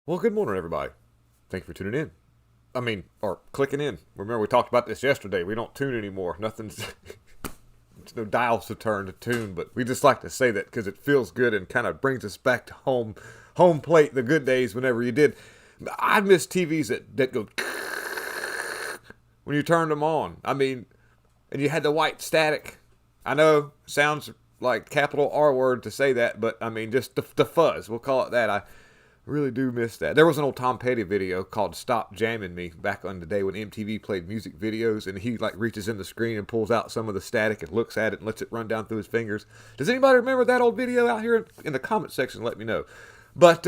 Well, good morning, everybody. Thank you for tuning in. Or clicking in. Remember, we talked about this yesterday. We don't tune anymore. Nothing's. There's no dials to turn to tune, but we just like to say that because it feels good and kind of brings us back to home plate, the good days whenever you did. I miss TVs that go when you turned them on. And you had the white static. I know, sounds like capital R word to say that, but just the fuzz. We'll call it that. I really do miss that. There was an old Tom Petty video called "Stop Jamming Me" back on the day when MTV played music videos, and he like reaches in the screen and pulls out some of the static and looks at it and lets it run down through his fingers. Does anybody remember that old video out here in the comment section? Let me know. But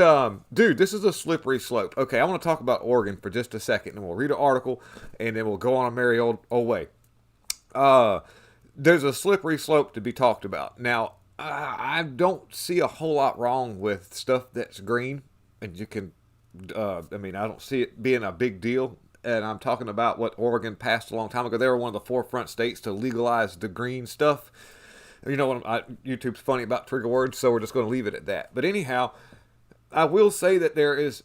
dude, this is a slippery slope. Okay, I want to talk about Oregon for just a second, and we'll read an article, and then we'll go on a merry old way. There's a slippery slope to be talked about. Now, I don't see a whole lot wrong with stuff that's green, and you can, I don't see it being a big deal. And I'm talking about what Oregon passed a long time ago. They were one of the forefront states to legalize the green stuff. You know, YouTube's funny about trigger words, so we're just going to leave it at that. But anyhow, I will say that there is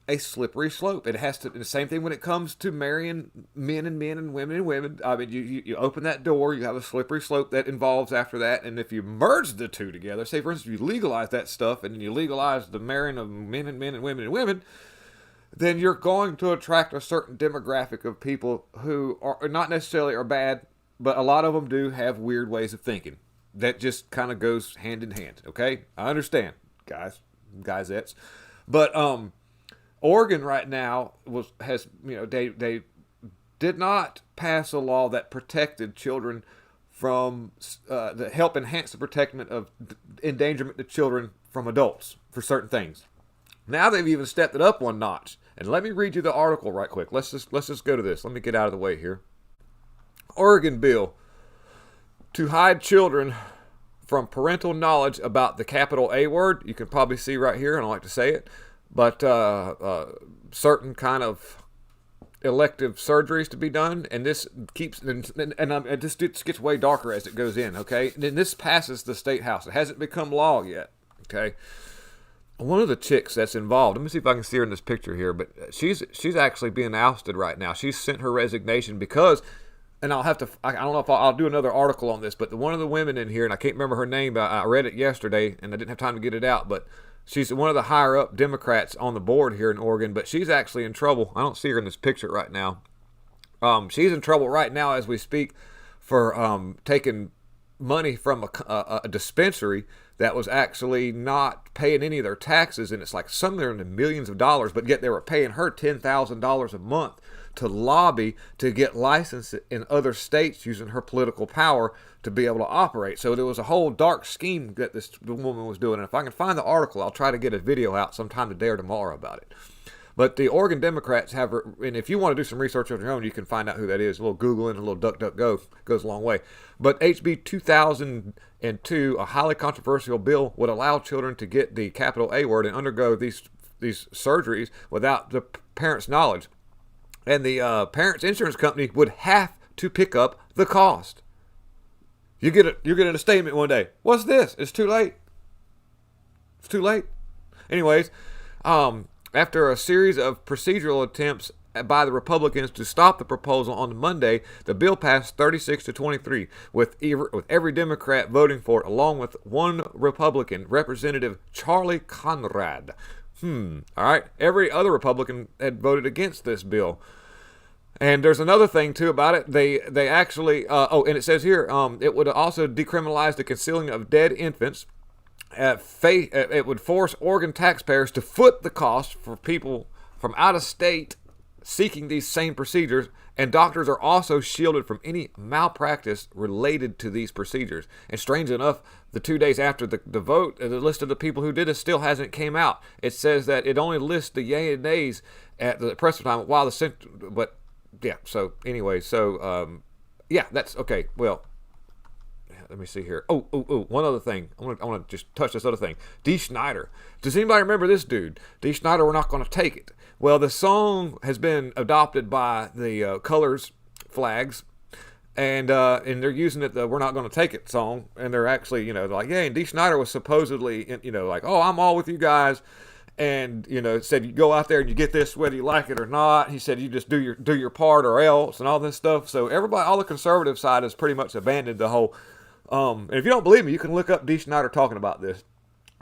a slippery slope. It has to. The same thing when it comes to marrying men and men and women and women. You open that door, you have a slippery slope that involves after that. And if you merge the two together, say for instance you legalize that stuff and you legalize the marrying of men and men and women and women, then you're going to attract a certain demographic of people who are not necessarily are bad, but a lot of them do have weird ways of thinking. That just kind of goes hand in hand. Okay, I understand, guyettes, but Oregon right now they did not pass a law that protected children from that help enhance the protection of endangerment to children from adults for certain things. Now they've even stepped it up one notch. And let me read you the article right quick. Let's just go to this. Let me get out of the way here. Oregon bill to hide children from parental knowledge about the capital A word. You can probably see right here, and I like to say it. But certain kind of elective surgeries to be done, and this keeps it just gets way darker as it goes in. Okay, and then this passes the state house. It hasn't become law yet. Okay, one of the chicks that's involved. Let me see if I can see her in this picture here. But she's actually being ousted right now. She's sent her resignation because. And I don't know if I'll do another article on this, but one of the women in here, and I can't remember her name, but I read it yesterday, and I didn't have time to get it out, but she's one of the higher-up Democrats on the board here in Oregon, but she's actually in trouble. I don't see her in this picture right now. She's in trouble right now as we speak for taking money from a dispensary that was actually not paying any of their taxes, and it's like somewhere in the millions of dollars, but yet they were paying her $10,000 a month to lobby to get licensed in other states using her political power to be able to operate. So there was a whole dark scheme that the woman was doing. And if I can find the article, I'll try to get a video out sometime today or tomorrow about it. But the Oregon Democrats have, and if you want to do some research on your own, you can find out who that is. A little Googling, a little DuckDuckGo goes a long way. But HB 2002, a highly controversial bill, would allow children to get the capital A word and undergo these surgeries without the parents' knowledge. And the parents' insurance company would have to pick up the cost. You're getting a statement one day. What's this? It's too late. It's too late. Anyways, after a series of procedural attempts by the Republicans to stop the proposal on Monday, the bill passed 36-23, with every Democrat voting for it, along with one Republican, Representative Charlie Conrad. All right. Every other Republican had voted against this bill. And there's another thing, too, about it. They actually, and it says here, it would also decriminalize the concealing of dead infants. It would force Oregon taxpayers to foot the cost for people from out of state seeking these same procedures, and doctors are also shielded from any malpractice related to these procedures. And strange enough, the 2 days after the vote, the list of the people who did it still hasn't came out. It says that it only lists the yay and nays at the press time, while but yeah. So anyway, yeah, that's okay. Well, let me see here. One other thing. I want to just touch this other thing. D. Schneider. Does anybody remember this dude? D. Schneider, we're not going to take it. Well, the song has been adopted by the Colors flags, and they're using it, the "We're Not Going to Take It" song, and they're actually, like, yeah, and D. Schneider was supposedly, like, oh, I'm all with you guys, and said you go out there and you get this whether you like it or not. He said you just do your part or else, and all this stuff. So everybody, all the conservative side, has pretty much abandoned the whole. And if you don't believe me, you can look up D. Schneider talking about this,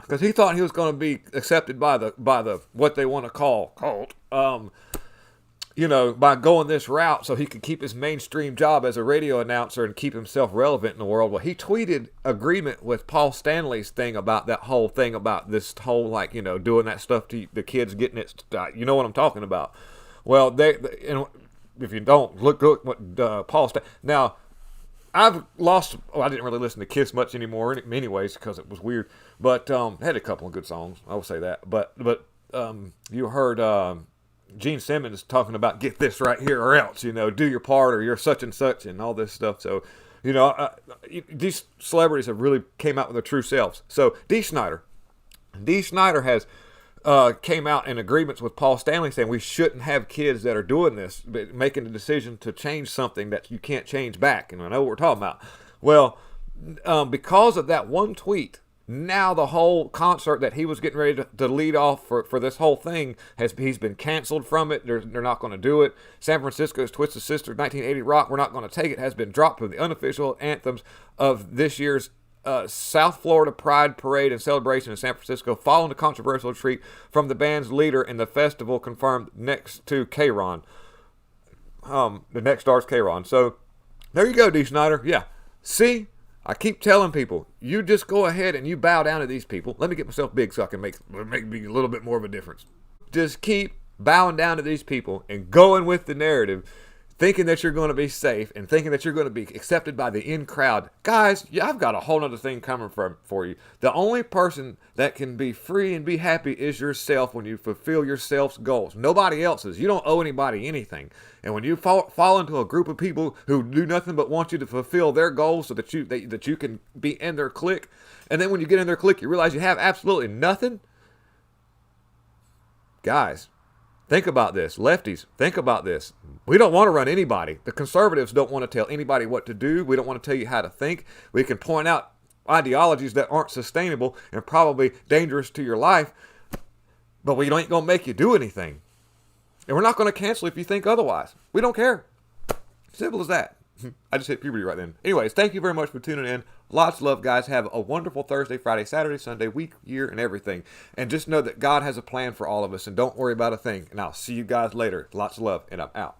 because he thought he was going to be accepted by the what they want to call cult. By going this route so he could keep his mainstream job as a radio announcer and keep himself relevant in the world. Well, he tweeted agreement with Paul Stanley's thing about that whole thing about this whole, doing that stuff to the kids, getting it. You know what I'm talking about. Well, if you don't, look what Paul Stanley. Now, I didn't really listen to Kiss much anymore anyways, because it was weird. But had a couple of good songs, I will say that. But you heard Gene Simmons talking about get this right here or else, do your part or you're such and such and all this stuff. So, these celebrities have really came out with their true selves. So D. Schneider has came out in agreements with Paul Stanley saying we shouldn't have kids that are doing this, but making the decision to change something that you can't change back. And I know what we're talking about. Well, because of that one tweet, now the whole concert that he was getting ready to lead off for this whole thing, he's been canceled from it. They're not going to do it. San Francisco's Twisted Sister 1980 Rock, We're Not Going to Take It, has been dropped from the unofficial anthems of this year's South Florida Pride Parade and celebration in San Francisco, following the controversial retreat from the band's leader in the festival, confirmed next to K-Ron. The next star's K-Ron. So there you go, D. Schneider. Yeah. See? I keep telling people, you just go ahead and you bow down to these people. Let me get myself big so I can make me a little bit more of a difference. Just keep bowing down to these people and going with the narrative, thinking that you're going to be safe and thinking that you're going to be accepted by the in crowd. Guys, I've got a whole other thing coming for you. The only person that can be free and be happy is yourself when you fulfill yourself's goals. Nobody else's. You don't owe anybody anything. And when you fall into a group of people who do nothing but want you to fulfill their goals so that you can be in their clique, and then when you get in their clique, you realize you have absolutely nothing. Guys, think about this. Lefties, think about this. We don't want to run anybody. The conservatives don't want to tell anybody what to do. We don't want to tell you how to think. We can point out ideologies that aren't sustainable and probably dangerous to your life, but we ain't going to make you do anything. And we're not going to cancel if you think otherwise. We don't care. Simple as that. I just hit puberty right then. Anyways, thank you very much for tuning in. Lots of love, guys. Have a wonderful Thursday, Friday, Saturday, Sunday, week, year, and everything. And just know that God has a plan for all of us, and don't worry about a thing. And I'll see you guys later. Lots of love, and I'm out.